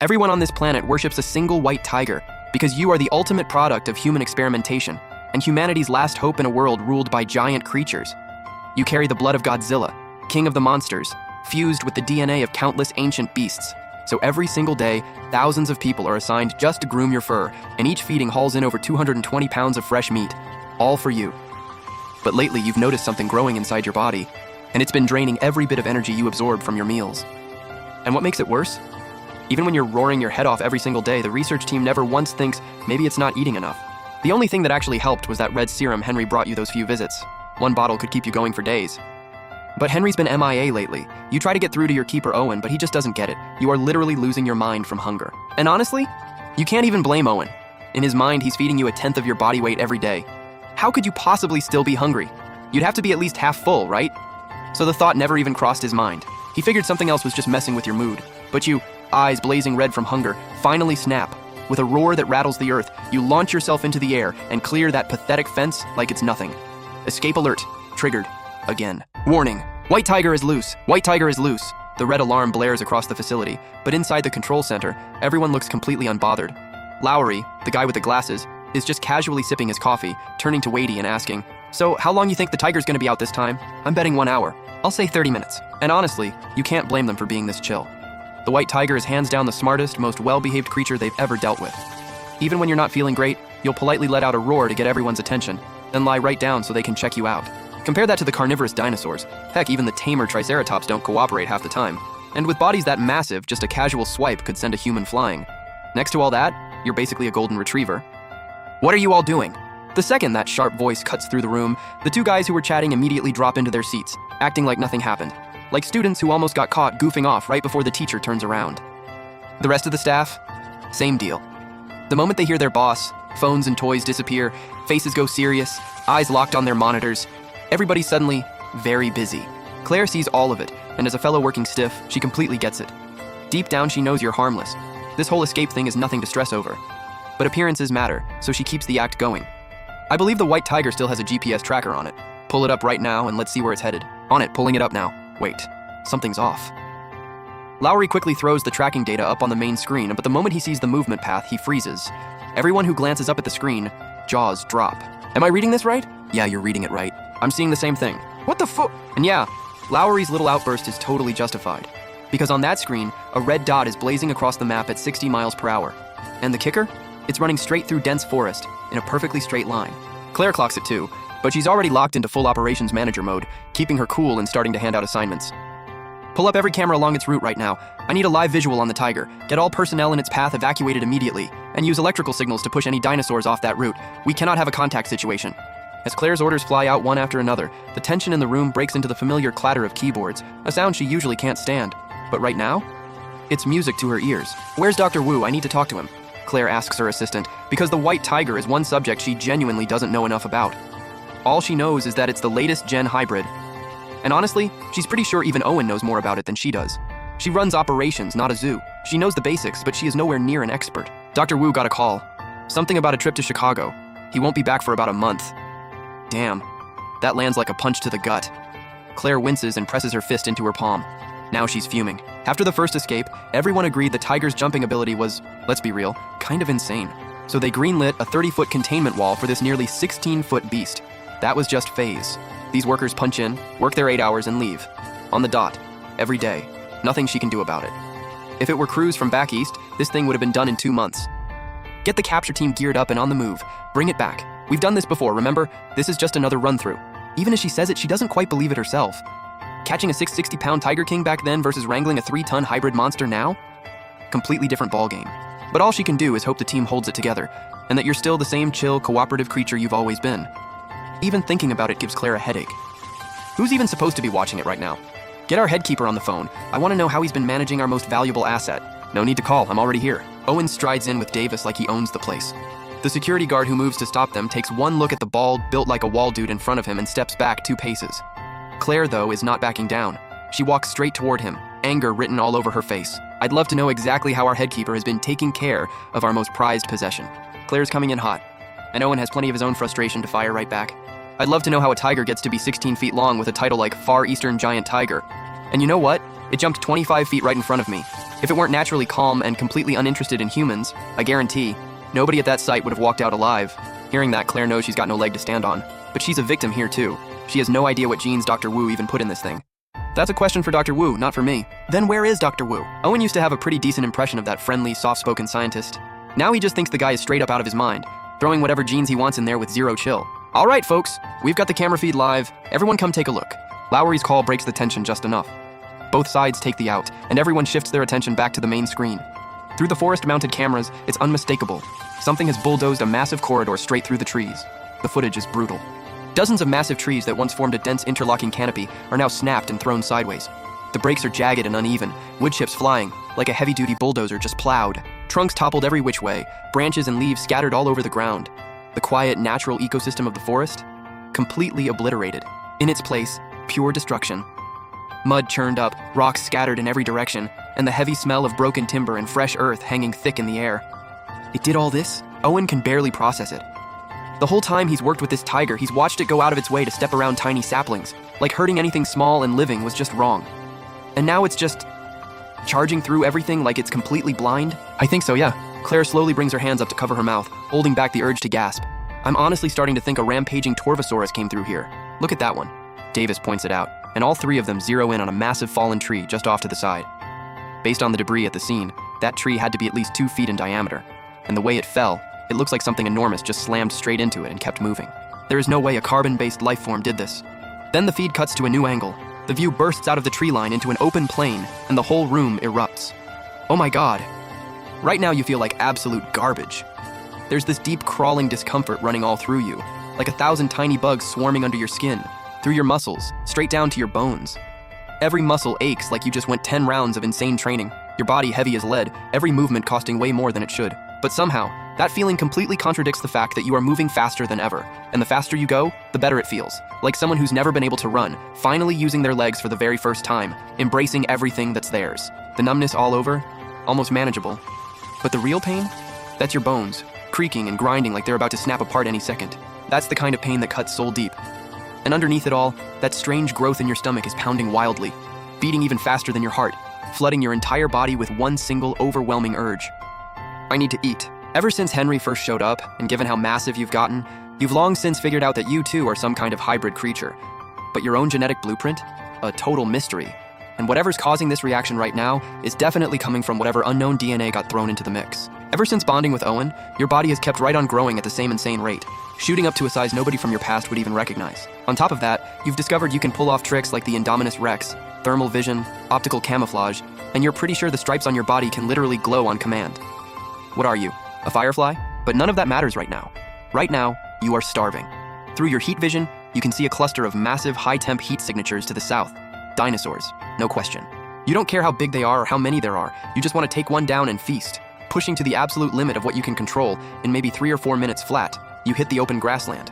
Everyone on this planet worships a single white tiger because you are the ultimate product of human experimentation and humanity's last hope in a world ruled by giant creatures. You carry the blood of Godzilla, king of the monsters, fused with the DNA of countless ancient beasts. So every single day, thousands of people are assigned just to groom your fur, and each feeding hauls in over 220 pounds of fresh meat, all for you. But lately, you've noticed something growing inside your body, and it's been draining every bit of energy you absorb from your meals. And what makes it worse? Even when you're roaring your head off every single day, the research team never once thinks maybe it's not eating enough. The only thing that actually helped was that red serum Henry brought you those few visits. One bottle could keep you going for days. But Henry's been MIA lately. You try to get through to your keeper Owen, but he just doesn't get it. You are literally losing your mind from hunger. And honestly, you can't even blame Owen. In his mind, he's feeding you a tenth of your body weight every day. How could you possibly still be hungry? You'd have to be at least half full, right? So the thought never even crossed his mind. He figured something else was just messing with your mood. But you, eyes blazing red from hunger, finally snap. With a roar that rattles the earth, you launch yourself into the air and clear that pathetic fence like it's nothing. Escape alert. Triggered. Again. Warning. White tiger is loose. White tiger is loose. The red alarm blares across the facility, but inside the control center, everyone looks completely unbothered. Lowry, the guy with the glasses, is just casually sipping his coffee, turning to Wadey and asking, "So, how long you think the tiger's gonna be out this time?" "I'm betting 1 hour. I'll say 30 minutes. And honestly, you can't blame them for being this chill. The white tiger is hands down the smartest, most well-behaved creature they've ever dealt with. Even when you're not feeling great, you'll politely let out a roar to get everyone's attention, then lie right down so they can check you out. Compare that to the carnivorous dinosaurs. Heck, even the tamer triceratops don't cooperate half the time. And with bodies that massive, just a casual swipe could send a human flying. Next to all that, you're basically a golden retriever. What are you all doing? The second that sharp voice cuts through the room, the two guys who were chatting immediately drop into their seats, acting like nothing happened. Like students who almost got caught goofing off right before the teacher turns around. The rest of the staff? Same deal. The moment they hear their boss, phones and toys disappear, faces go serious, eyes locked on their monitors, everybody's suddenly very busy. Claire sees all of it, and as a fellow working stiff, she completely gets it. Deep down, she knows you're harmless. This whole escape thing is nothing to stress over. But appearances matter, so she keeps the act going. I believe the white tiger still has a GPS tracker on it. Pull it up right now and let's see where it's headed. On it, pulling it up now. Wait, something's off. Lowry quickly throws the tracking data up on the main screen, but the moment he sees the movement path, he freezes. Everyone who glances up at the screen, jaws drop. Am I reading this right? Yeah, you're reading it right. I'm seeing the same thing. What the fu- And yeah, Lowry's little outburst is totally justified. Because on that screen, a red dot is blazing across the map at 60 miles per hour. And the kicker? It's running straight through dense forest, in a perfectly straight line. Claire clocks it too, but she's already locked into full operations manager mode, keeping her cool and starting to hand out assignments. Pull up every camera along its route right now. I need a live visual on the tiger. Get all personnel in its path evacuated immediately, and use electrical signals to push any dinosaurs off that route. We cannot have a contact situation. As Claire's orders fly out one after another, the tension in the room breaks into the familiar clatter of keyboards, a sound she usually can't stand. But right now, it's music to her ears. Where's Dr. Wu? I need to talk to him. Claire asks her assistant, because the white tiger is one subject she genuinely doesn't know enough about. All she knows is that it's the latest gen hybrid. And honestly, she's pretty sure even Owen knows more about it than she does. She runs operations, not a zoo. She knows the basics, but she is nowhere near an expert. Dr. Wu got a call. Something about a trip to Chicago. He won't be back for about a month. Damn, that lands like a punch to the gut. Claire winces and presses her fist into her palm. Now she's fuming. After the first escape, everyone agreed the tiger's jumping ability was, let's be real, kind of insane. So they greenlit a 30-foot containment wall for this nearly 16-foot beast. That was just phase. These workers punch in, work their 8 hours, and leave. On the dot. Every day. Nothing she can do about it. If it were crews from back east, this thing would have been done in 2 months. Get the capture team geared up and on the move. Bring it back. We've done this before, remember? This is just another run-through. Even as she says it, she doesn't quite believe it herself. Catching a 660-pound Tiger King back then versus wrangling a 3-ton hybrid monster now? Completely different ballgame. But all she can do is hope the team holds it together, and that you're still the same chill, cooperative creature you've always been. Even thinking about it gives Claire a headache. Who's even supposed to be watching it right now? Get our headkeeper on the phone. I want to know how he's been managing our most valuable asset. No need to call, I'm already here. Owen strides in with Davis like he owns the place. The security guard who moves to stop them takes one look at the bald, built-like-a-wall dude in front of him and steps back 2 paces. Claire, though, is not backing down. She walks straight toward him, anger written all over her face. I'd love to know exactly how our headkeeper has been taking care of our most prized possession. Claire's coming in hot, and Owen has plenty of his own frustration to fire right back. I'd love to know how a tiger gets to be 16 feet long with a title like Far Eastern Giant Tiger. And you know what? It jumped 25 feet right in front of me. If it weren't naturally calm and completely uninterested in humans, I guarantee, nobody at that site would have walked out alive. Hearing that, Claire knows she's got no leg to stand on. But she's a victim here too. She has no idea what genes Dr. Wu even put in this thing. That's a question for Dr. Wu, not for me. Then where is Dr. Wu? Owen used to have a pretty decent impression of that friendly, soft-spoken scientist. Now he just thinks the guy is straight up out of his mind, throwing whatever genes he wants in there with zero chill. All right, folks, we've got the camera feed live. Everyone come take a look. Lowry's call breaks the tension just enough. Both sides take the out, and everyone shifts their attention back to the main screen. Through the forest-mounted cameras, it's unmistakable. Something has bulldozed a massive corridor straight through the trees. The footage is brutal. Dozens of massive trees that once formed a dense interlocking canopy are now snapped and thrown sideways. The breaks are jagged and uneven, wood chips flying, like a heavy-duty bulldozer just plowed. Trunks toppled every which way, branches and leaves scattered all over the ground. The quiet, natural ecosystem of the forest, completely obliterated. In its place, pure destruction. Mud churned up, rocks scattered in every direction, and the heavy smell of broken timber and fresh earth hanging thick in the air. It did all this? Owen can barely process it. The whole time he's worked with this tiger, he's watched it go out of its way to step around tiny saplings, like hurting anything small and living was just wrong. And now it's just charging through everything like it's completely blind? I think so, yeah. Claire slowly brings her hands up to cover her mouth, holding back the urge to gasp. I'm honestly starting to think a rampaging Torvosaurus came through here. Look at that one. Davis points it out, and all three of them zero in on a massive fallen tree just off to the side. Based on the debris at the scene, that tree had to be at least 2 feet in diameter, and the way it fell, it looks like something enormous just slammed straight into it and kept moving. There is no way a carbon-based life form did this. Then the feed cuts to a new angle. The view bursts out of the tree line into an open plain, and the whole room erupts. Oh my god. Right now you feel like absolute garbage. There's this deep crawling discomfort running all through you, like 1,000 tiny bugs swarming under your skin, through your muscles, straight down to your bones. Every muscle aches like you just went 10 rounds of insane training, your body heavy as lead, every movement costing way more than it should. But somehow, that feeling completely contradicts the fact that you are moving faster than ever, and the faster you go, the better it feels. Like someone who's never been able to run, finally using their legs for the very first time, embracing everything that's theirs. The numbness all over, almost manageable. But the real pain? That's your bones, creaking and grinding like they're about to snap apart any second. That's the kind of pain that cuts soul deep. And underneath it all, that strange growth in your stomach is pounding wildly, beating even faster than your heart, flooding your entire body with one single overwhelming urge. I need to eat. Ever since Henry first showed up, and given how massive you've gotten, you've long since figured out that you too are some kind of hybrid creature. But your own genetic blueprint? A total mystery. And whatever's causing this reaction right now is definitely coming from whatever unknown DNA got thrown into the mix. Ever since bonding with Owen, your body has kept right on growing at the same insane rate, shooting up to a size nobody from your past would even recognize. On top of that, you've discovered you can pull off tricks like the Indominus Rex, thermal vision, optical camouflage, and you're pretty sure the stripes on your body can literally glow on command. What are you? A firefly? But none of that matters right now. Right now, you are starving. Through your heat vision, you can see a cluster of massive high-temp heat signatures to the south. Dinosaurs, no question. You don't care how big they are or how many there are, you just want to take one down and feast. Pushing to the absolute limit of what you can control, in maybe 3 or 4 minutes flat, you hit the open grassland.